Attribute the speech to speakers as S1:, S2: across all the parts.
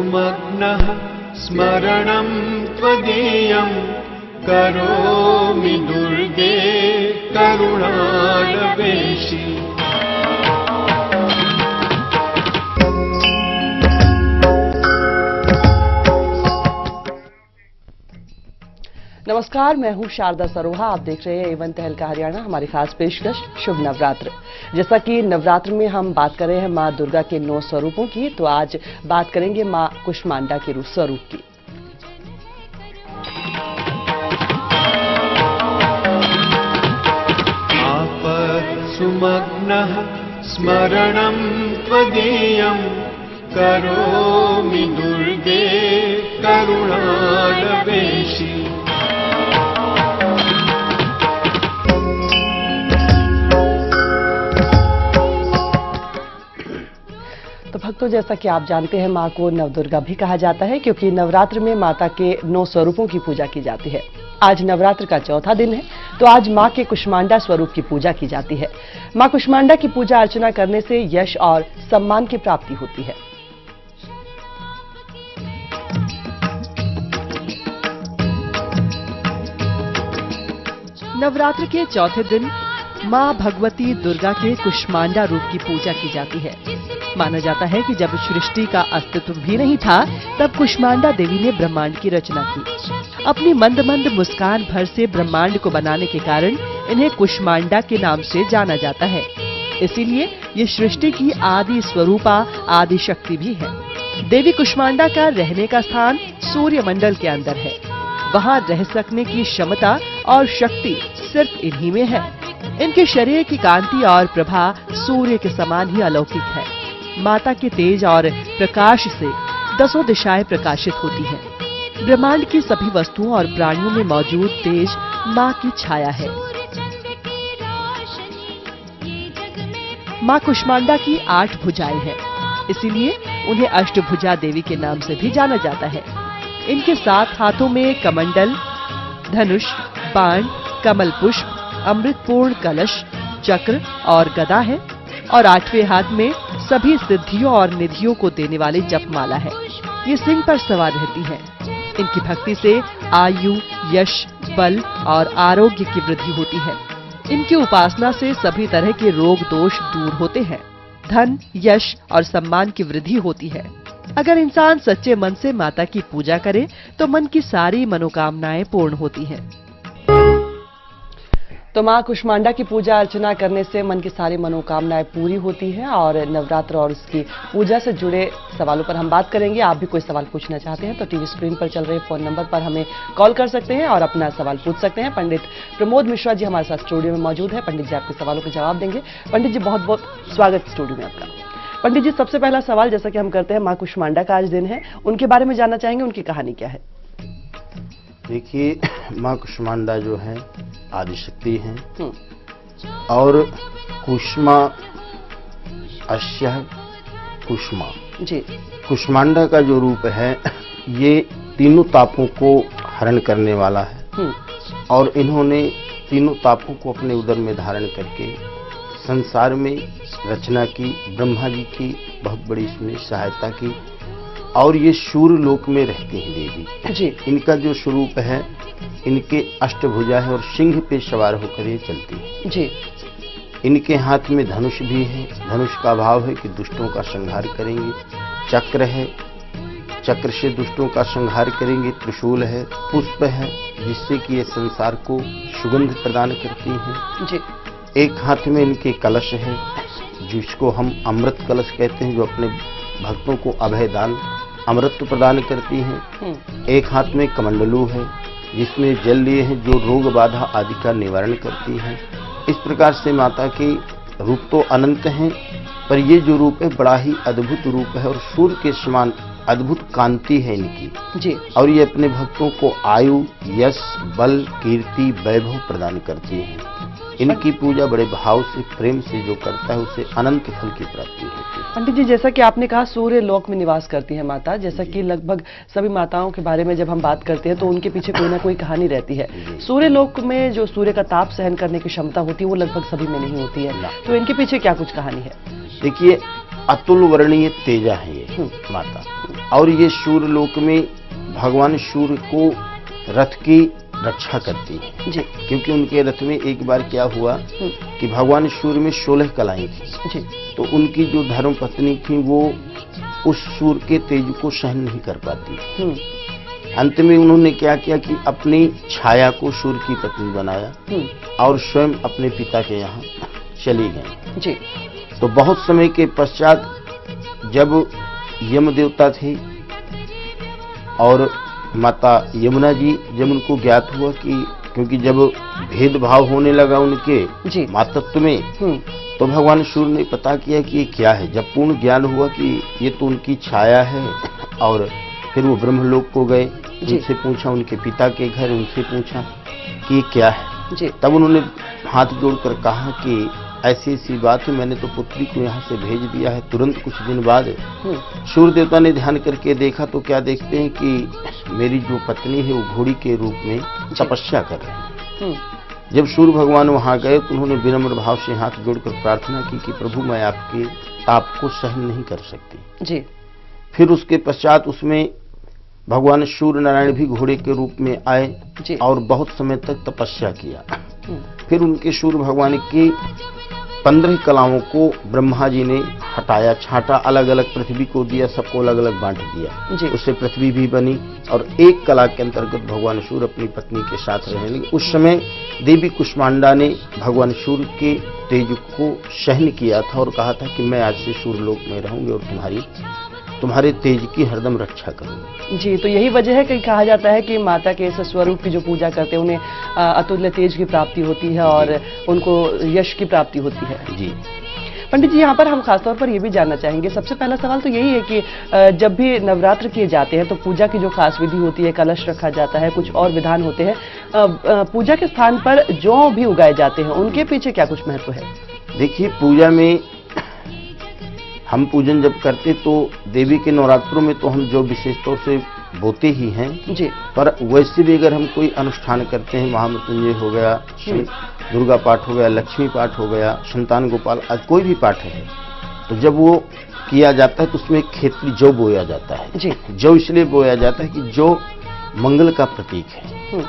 S1: सुमग्नः स्मरणं त्वदीयं करोमि दुर्गे करुणालवेशि।
S2: नमस्कार, मैं हूं शारदा सरोहा। आप देख रहे हैं एवन तहलका हरियाणा। हमारी खास पेशकश शुभ नवरात्र। जैसा कि नवरात्र में हम बात कर रहे हैं मां दुर्गा के 9 स्वरूपों की, तो आज बात करेंगे मां कुष्मांडा के स्वरूप की।
S1: सुमग्नः स्मरणं त्वदीयं करोमि दुर्गे करुणालवेशि।
S2: तो भक्तों, जैसा कि आप जानते हैं मां को नवदुर्गा भी कहा जाता है, क्योंकि नवरात्र में माता के 9 स्वरूपों की पूजा की जाती है। आज नवरात्र का चौथा दिन है, तो आज मां के कुष्मांडा स्वरूप की पूजा की जाती है। मां कुष्मांडा की पूजा अर्चना करने से यश और सम्मान की प्राप्ति होती है। नवरात्र के चौथे दिन मां भगवती दुर्गा के कुष्मांडा रूप की पूजा की जाती है। माना जाता है कि जब सृष्टि का अस्तित्व भी नहीं था, तब कुष्मांडा देवी ने ब्रह्मांड की रचना की। अपनी मंद मंद मुस्कान भर से ब्रह्मांड को बनाने के कारण इन्हें कुष्मांडा के नाम से जाना जाता है। इसीलिए ये सृष्टि की आदि स्वरूपा, आदि शक्ति भी है। देवी कुष्मांडा का रहने का स्थान सूर्य मंडल के अंदर है। वहाँ रह सकने की क्षमता और शक्ति सिर्फ इन्हीं में है। इनके शरीर की कांति और प्रभा सूर्य के समान ही अलौकिक है। माता के तेज और प्रकाश से 10 दिशाएं प्रकाशित होती हैं। ब्रह्मांड की सभी वस्तुओं और प्राणियों में मौजूद तेज मां की छाया है। मां कुष्मांडा की 8 भुजाएं हैं, इसीलिए उन्हें अष्टभुजा देवी के नाम से भी जाना जाता है। इनके 7 हाथों में कमंडल, धनुष, बाण, कमल पुष्प, अमृतपूर्ण कलश, चक्र और गदा है, और 8वें हाथ में सभी सिद्धियों और निधियों को देने वाली जपमाला है। ये सिंह पर सवार रहती हैं। इनकी भक्ति से आयु, यश, बल और आरोग्य की वृद्धि होती है। इनकी उपासना से सभी तरह के रोग दोष दूर होते हैं। धन, यश और सम्मान की वृद्धि होती है। अगर इंसान सच्चे मन से माता की पूजा करे तो मन की सारी मनोकामनाएं पूर्ण होती हैं। तो मां कुष्मांडा की पूजा अर्चना करने से मन की सारी मनोकामनाएं पूरी होती हैं। और नवरात्र और उसकी पूजा से जुड़े सवालों पर हम बात करेंगे। आप भी कोई सवाल पूछना चाहते हैं तो टीवी स्क्रीन पर चल रहे फोन नंबर पर हमें कॉल कर सकते हैं और अपना सवाल पूछ सकते हैं। पंडित प्रमोद मिश्रा जी हमारे साथ स्टूडियो में मौजूद है। पंडित जी आपके सवालों के जवाब देंगे। पंडित जी, बहुत बहुत स्वागत स्टूडियो में आपका। पंडित जी, सबसे पहला सवाल, जैसा कि हम करते हैं, मां कुष्मांडा का आज दिन है, उनके बारे में जानना चाहेंगे, उनकी कहानी क्या है?
S3: देखिए, मां कुष्मांडा जो है आदिशक्ति हैं और कुष्मा अश्य कुष्मा जी। कुष्मांडा का जो रूप है ये तीनों तापों को हरण करने वाला है और इन्होंने तीनों तापों को अपने उदर में धारण करके संसार में रचना की, ब्रह्मा जी की बहुत बड़ी इसमें सहायता की। और ये सूर्य लोक में रहते हैं देवी जी। इनका जो स्वरूप है, इनके अष्टभुजा है और सिंह पे सवार होकर ये चलती है जी। इनके हाथ में धनुष भी है। धनुष का भाव है कि दुष्टों का संहार करेंगे। चक्र है, चक्र से दुष्टों का संहार करेंगे। त्रिशूल है, पुष्प है, जिससे कि ये संसार को सुगंध प्रदान करती हैं जी। एक हाथ में इनके कलश है, जिसको हम अमृत कलश कहते हैं, जो अपने भक्तों को अभय दान अमृत प्रदान करती हैं। एक हाथ में कमंडलू है, जिसमें जल लिए हैं, जो रोग बाधा आदि का निवारण करती है। इस प्रकार से माता के रूप तो अनंत हैं, पर ये जो रूप है बड़ा ही अद्भुत रूप है और सूर्य के समान अद्भुत कांति है इनकी जी। और ये अपने भक्तों को आयु, यश, बल, कीर्ति, वैभव प्रदान करती हैं। इनकी पूजा बड़े भाव से, प्रेम से जो करता है उसे अनंत फल की प्राप्ति होती है।
S2: पंडित जी, जैसा कि आपने कहा सूर्य लोक में निवास करती है माता, जैसा कि लगभग सभी माताओं के बारे में जब हम बात करते हैं तो उनके पीछे कोई ना कोई कहानी रहती है। सूर्य लोक में जो सूर्य का ताप सहन करने की क्षमता होती है वो लगभग सभी में नहीं होती है, तो इनके पीछे क्या कुछ कहानी है?
S3: देखिए, अतुल वर्णीय तेजा है ये माता। और ये सूर्यलोक में भगवान सूर्य को रथ की रक्षा करती है
S2: जी।
S3: क्योंकि उनके रथ में एक बार क्या हुआ कि भगवान सूर्य में 16 कलाएं थी
S2: जी।
S3: तो उनकी जो धर्म पत्नी थी वो उस सूर्य के तेज को सहन नहीं कर पाती। अंत में उन्होंने क्या किया कि अपनी छाया को सूर्य की पत्नी बनाया और स्वयं अपने पिता के यहाँ चली गई
S2: जी।
S3: तो बहुत समय के पश्चात जब यम देवता थे और माता यमुना जी, जब उनको ज्ञात हुआ कि क्योंकि जब भेदभाव होने लगा उनके मातृत्व में तो भगवान सूर्य ने पता किया कि ये क्या है। जब पूर्ण ज्ञान हुआ कि ये तो उनकी छाया है और फिर वो ब्रह्मलोक को गए, उनसे पूछा, उनके पिता के घर उनसे पूछा कि ये क्या है। तब उन्होंने हाथ जोड़कर कहा कि ऐसी ऐसी बात है, मैंने तो पुत्री को यहाँ से भेज दिया है। तुरंत कुछ दिन बाद सूर्य देवता ने ध्यान करके देखा तो क्या देखते हैं कि मेरी जो पत्नी है वो घोड़ी के रूप में तपस्या कर रही है। जब सूर्य भगवान वहां गए तो उन्होंने विनम्र भाव से हाथ जोड़कर प्रार्थना की कि प्रभु मैं आपके ताप को सहन नहीं कर सकती
S2: जी।
S3: फिर उसके पश्चात उसमें भगवान सूर्य नारायण भी घोड़े के रूप में आए और बहुत समय तक तपस्या किया। फिर उनके सूर्य भगवान की 15 कलाओं को ब्रह्मा जी ने हटाया, छांटा, अलग अलग पृथ्वी को दिया, सबको अलग अलग बांट दिया। उससे पृथ्वी भी बनी और एक कला के अंतर्गत भगवान सूर्य अपनी पत्नी के साथ रहने लगे। उस समय देवी कुष्मांडा ने भगवान सूर्य के तेज को सहन किया था और कहा था कि मैं आज से सूर्यलोक में रहूंगी और तुम्हारे तेज की हरदम रक्षा करूंगी।
S2: जी। तो यही वजह है कि कहा जाता है कि माता के इस स्वरूप की जो पूजा करते हैं उन्हें अतुल्य तेज की प्राप्ति होती है और उनको यश की प्राप्ति होती है।
S3: जी
S2: पंडित जी, यहाँ पर हम खासतौर पर ये भी जानना चाहेंगे, सबसे पहला सवाल तो यही है कि जब भी नवरात्र किए जाते हैं तो पूजा की जो खास विधि होती है, कलश रखा जाता है, कुछ और विधान होते हैं, पूजा के स्थान पर जौ भी उगाए जाते हैं, उनके पीछे क्या कुछ महत्व है?
S3: देखिए, पूजा में हम पूजन जब करते तो देवी के नवरात्रों में तो हम जो विशेष तौर से बोते ही हैं
S2: जी। पर
S3: वैसे भी अगर हम कोई अनुष्ठान करते हैं, महामृत्युंजय हो गया, दुर्गा पाठ हो गया, लक्ष्मी पाठ हो गया, संतान गोपाल, आज कोई भी पाठ है तो जब वो किया जाता है तो उसमें खेतली जौ बोया जाता है
S2: जी।
S3: जौ इसलिए बोया जाता है कि जौ मंगल का प्रतीक है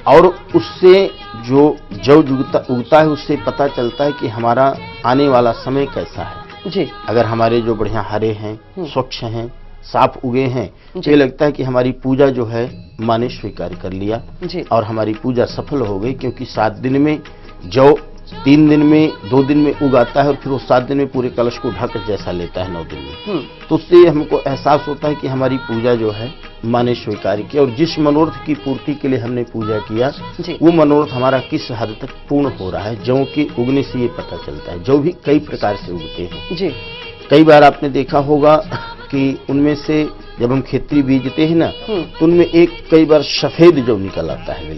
S3: और उससे जो जौ उगता है उससे पता चलता है कि हमारा आने वाला समय कैसा है
S2: जी।
S3: अगर हमारे जो बढ़िया हरे हैं, स्वच्छ हैं, साफ उगे हैं तो ये लगता है कि हमारी पूजा जो है माँ ने स्वीकार कर लिया और हमारी पूजा सफल हो गई, क्योंकि 7 दिन में जौ 3 दिन में 2 दिन में उगाता है और फिर वो 7 दिन में पूरे कलश को ढक जैसा लेता है 9 दिन में। तो उससे हमको एहसास होता है कि हमारी पूजा जो है माँ ने स्वीकार किया और जिस मनोरथ की पूर्ति के लिए हमने पूजा किया वो मनोरथ हमारा किस हद तक पूर्ण हो रहा है। जौ के उगने से ये पता चलता है। जौ भी कई प्रकार से उगते हैं जी। कई बार आपने देखा होगा कि उनमें से जब हम खेती बीजते हैं ना तो उनमें एक कई बार सफेद जौ निकल आता है,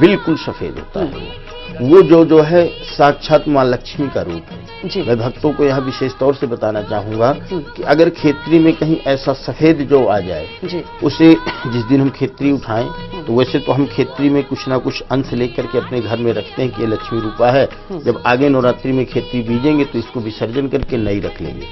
S3: बिल्कुल सफेद होता है। वो जो है साक्षात माँ लक्ष्मी का रूप है। मैं भक्तों को यह विशेष तौर से बताना चाहूंगा कि अगर खेतरी में कहीं ऐसा सफेद जो आ जाए उसे जिस दिन हम खेतरी उठाएं तो वैसे तो हम खेतरी में कुछ ना कुछ अंश लेकर के अपने घर में रखते हैं कि ये लक्ष्मी रूपा है, जब आगे नवरात्रि में खेतरी बीजेंगे तो इसको विसर्जन करके नई रख लेंगे।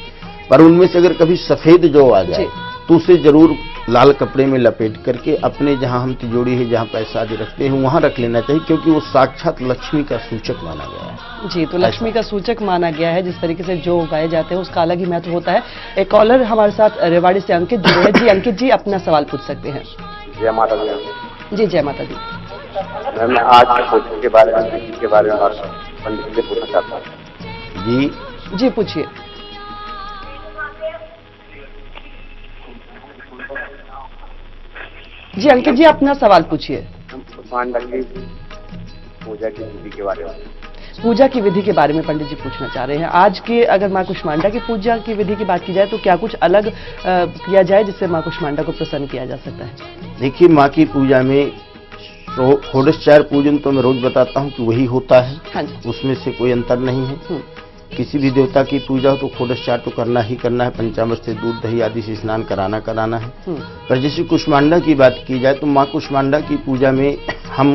S3: पर उनमें से अगर कभी सफेद जो आ जाए तो उसे जरूर लाल कपड़े में लपेट करके अपने जहां हम तिजोरी है, जहां पैसा आदि रखते हैं वहां रख लेना चाहिए, क्योंकि वो साक्षात लक्ष्मी का सूचक माना गया है। जी। तो लक्ष्मी का सूचक माना गया है। जिस तरीके से जो उगाए जाते हैं उसका अलग ही महत्व होता है। एक कॉलर हमारे साथ रेवाड़ी से अंकित जी है। जी अंकित जी, अपना सवाल पूछ सकते हैं।
S4: जय माता दी।
S2: जी जय माता दी।
S4: मैं आज के बारे में पंडित से पूछना चाहता हूँ।
S2: जी पूछिए। जी अंकित जी, अपना सवाल पूछिए।
S4: पूजा की विधि के बारे में।
S2: पूजा की विधि के बारे में पंडित जी पूछना चाह रहे हैं। आज के अगर माँ कुष्मांडा की पूजा की विधि की बात की जाए तो क्या कुछ अलग किया जाए जिससे माँ कुष्मांडा को प्रसन्न किया जा सकता है?
S3: देखिए, माँ की पूजा में षोडशोपचार पूजन तो मैं रोज बताता हूँ कि वही होता है।
S2: हाँ,
S3: उसमें से कोई अंतर नहीं है। किसी भी देवता की पूजा हो तो षोडशोपचार तो करना ही करना है। पंचामृत से दूध दही आदि से स्नान कराना है। पर जैसे कुष्मांडा की बात की जाए तो माँ कुष्मांडा की पूजा में हम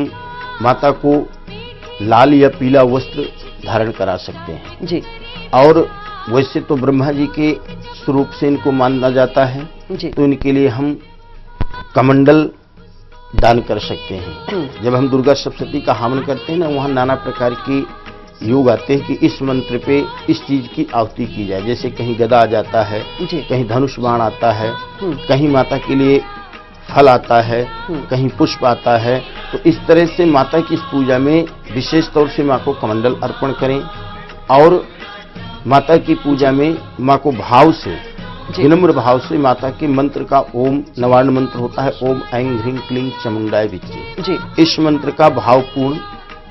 S3: माता को लाल या पीला वस्त्र धारण करा सकते हैं जी। और वैसे तो ब्रह्मा जी के स्वरूप से इनको माना जाता है,
S2: जी।
S3: तो इनके लिए हम कमंडल दान कर सकते हैं। जब हम दुर्गा सप्तशती का हवन करते हैं ना, वहाँ नाना प्रकार के योग आते हैं कि इस मंत्र पे इस चीज की आहुति की जाए। जैसे कहीं गदा आ जाता है, कहीं धनुष बाण आता है, कहीं माता के लिए फल आता है, कहीं पुष्प आता है। तो इस तरह से माता की इस पूजा में विशेष तौर से माँ को कमंडल अर्पण करें और माता की पूजा में माँ को भाव से, विनम्र भाव से माता के मंत्र का ओम नवार्ण मंत्र होता है, ओम ऐं ह्रीं क्लीं चामुंडाय विच्चे, इस मंत्र का भावपूर्ण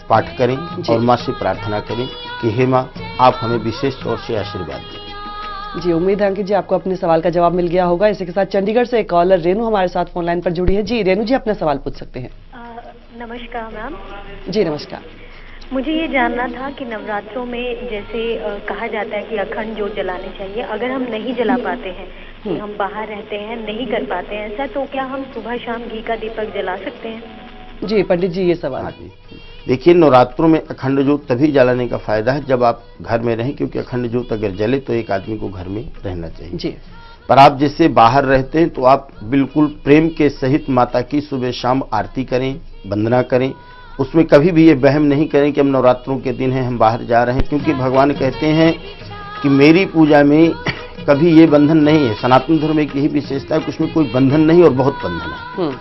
S3: पाठ करें और माँ से प्रार्थना करें कि हे माँ, आप हमें विशेष तौर से आशीर्वाद दें।
S2: जी, उम्मीद है अंकित जी आपको अपने सवाल का जवाब मिल गया होगा। इसी के साथ चंडीगढ़ से एक कॉलर रेनू हमारे साथ फोन लाइन पर जुड़ी है। जी रेनू जी, अपना सवाल पूछ सकते हैं।
S5: नमस्कार मैम।
S2: जी नमस्कार।
S5: मुझे ये जानना था कि नवरात्रों में जैसे कहा जाता है कि अखंड ज्योत जलानी चाहिए, अगर हम नहीं जला पाते हैं कि हम बाहर रहते हैं, नहीं कर पाते हैं ऐसा, तो क्या हम सुबह शाम घी का दीपक जला सकते हैं?
S2: जी पंडित जी, ये सवाल।
S3: देखिए, नवरात्रों में अखंड ज्योत तभी जलाने का फायदा है जब आप घर में रहें, क्योंकि अखंड ज्योत अगर जले तो एक आदमी को घर में रहना चाहिए
S2: जी।
S3: पर आप जैसे बाहर रहते हैं तो आप बिल्कुल प्रेम के सहित माता की सुबह शाम आरती करें, वंदना करें। उसमें कभी भी ये वहम नहीं करें कि हम नवरात्रों के दिन हैं, हम बाहर जा रहे हैं, क्योंकि भगवान कहते हैं कि मेरी पूजा में कभी ये बंधन नहीं है। सनातन धर्म में यही विशेषता है कि उसमें कोई बंधन नहीं और बहुत बंधन है।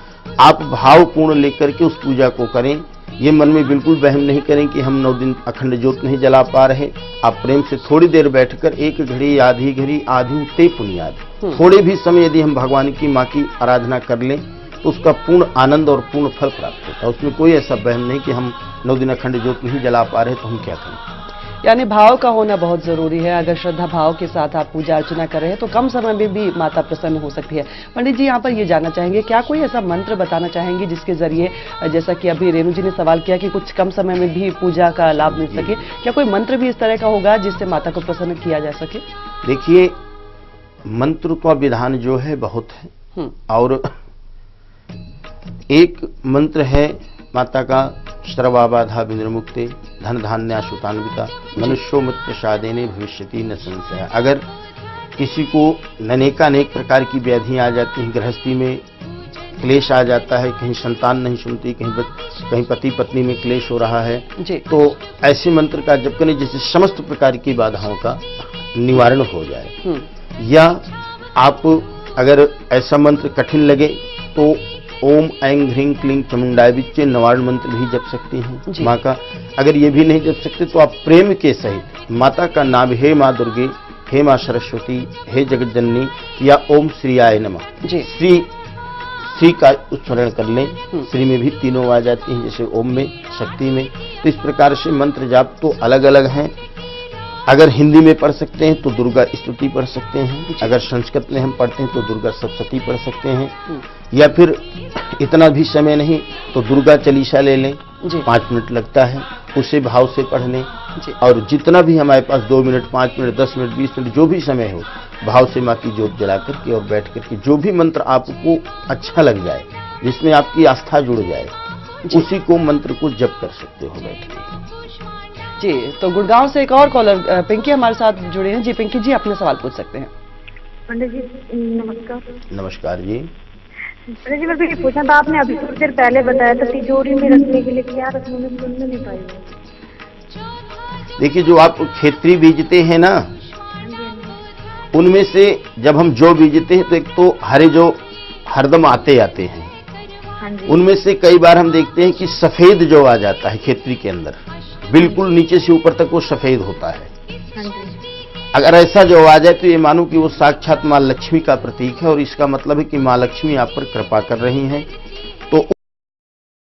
S3: आप भावपूर्ण लेकर के उस पूजा को करें, ये मन में बिल्कुल वहम नहीं करें कि हम 9 दिन अखंड ज्योत नहीं जला पा रहे। आप प्रेम से थोड़ी देर बैठकर, एक घड़ी आधी घड़ी आधी ते पुनियाद, थोड़े भी समय यदि हम भगवान की माँ की आराधना कर लें तो उसका पूर्ण आनंद और पूर्ण फल प्राप्त होता है। उसमें कोई ऐसा वहम नहीं कि हम 9 दिन अखंड ज्योत नहीं जला पा रहे तो हम क्या करें।
S2: यानी भाव का होना बहुत जरूरी है। अगर श्रद्धा भाव के साथ आप पूजा अर्चना कर रहे हैं तो कम समय में भी माता प्रसन्न हो सकती है। पंडित जी, यहाँ पर ये जानना चाहेंगे, क्या कोई ऐसा मंत्र बताना चाहेंगे जिसके जरिए, जैसा कि अभी रेणु जी ने सवाल किया कि कुछ कम समय में भी पूजा का लाभ मिल सके, क्या कोई मंत्र भी इस तरह का होगा जिससे माता को प्रसन्न किया जा सके?
S3: देखिए, मंत्र का विधान जो है बहुत है और एक मंत्र है माता का, श्रवाबाधा विनिर्मुक्ते धन धान्याशुतान्विता मनुष्यो मत प्रसादेने भविष्यति न संशय। अगर किसी को अनेकानेक प्रकार की व्याधियां आ जाती हैं, गृहस्थी में क्लेश आ जाता है, कहीं संतान नहीं सुनती, कहीं पति पत्नी में क्लेश हो रहा है, तो ऐसे मंत्र का जप करें जिससे समस्त प्रकार की बाधाओं का निवारण हो जाए। या आप अगर ऐसा मंत्र कठिन लगे तो ओम ऐं ह्रीं क्लीं चामुंडाय विच्चे नवार्ण मंत्र भी जप सकती हैं माँ का। अगर ये भी नहीं जप सकते तो आप प्रेम के सहित माता का नाम, हे माँ दुर्गे, हे माँ सरस्वती, हे जगत जननी, या ओम श्रीयाय नमः, श्री का उच्चारण कर लें। श्री में भी तीनों आ जाती हैं, जैसे ओम में, शक्ति में। तो इस प्रकार से मंत्र जाप तो अलग अलग हैं। अगर हिंदी में पढ़ सकते हैं तो दुर्गा स्तुति पढ़ सकते हैं, अगर संस्कृत में हम पढ़ते हैं तो दुर्गा सप्तशती पढ़ सकते हैं, या फिर इतना भी समय नहीं तो दुर्गा चालीसा ले लें, 5 मिनट लगता है, उसे भाव से पढ़ लें। और जितना भी हमारे पास 2 मिनट, 5 मिनट, 10 मिनट, 20 मिनट जो भी समय हो, भाव से माँ की ज्योत जला करके और बैठ करके जो भी मंत्र आपको अच्छा लग जाए, जिसमें आपकी आस्था जुड़ जाए, उसी को मंत्र को जप कर सकते हो बैठ के।
S2: जी, तो गुड़गांव से एक और कॉलर पिंकी हमारे साथ जुड़े हैं। जी पिंकी जी, अपने सवाल पूछ सकते हैं।
S5: पंडित जी नमस्कार।
S3: नमस्कार जी।
S5: पंडित जी, मैं पूछना था, आपने अभी थोड़ी देर पहले बताया था तिजोरी में रखने के लिए, क्या रखने में सुन नहीं पाई।
S3: देखिए, जो आप खेतरी बीजते हैं ना, उनमें से जब हम जौ बीजते हैं तो एक तो हरे जो हरदम आते हैं, उनमें से कई बार हम देखते हैं कि सफेद जौ आ जाता है खेतरी के अंदर, बिल्कुल नीचे से ऊपर तक वो सफेद होता है। अगर ऐसा जो आ जाए तो ये मानो कि वो साक्षात माँ लक्ष्मी का प्रतीक है और इसका मतलब है कि माँ लक्ष्मी आप पर कृपा कर रही हैं।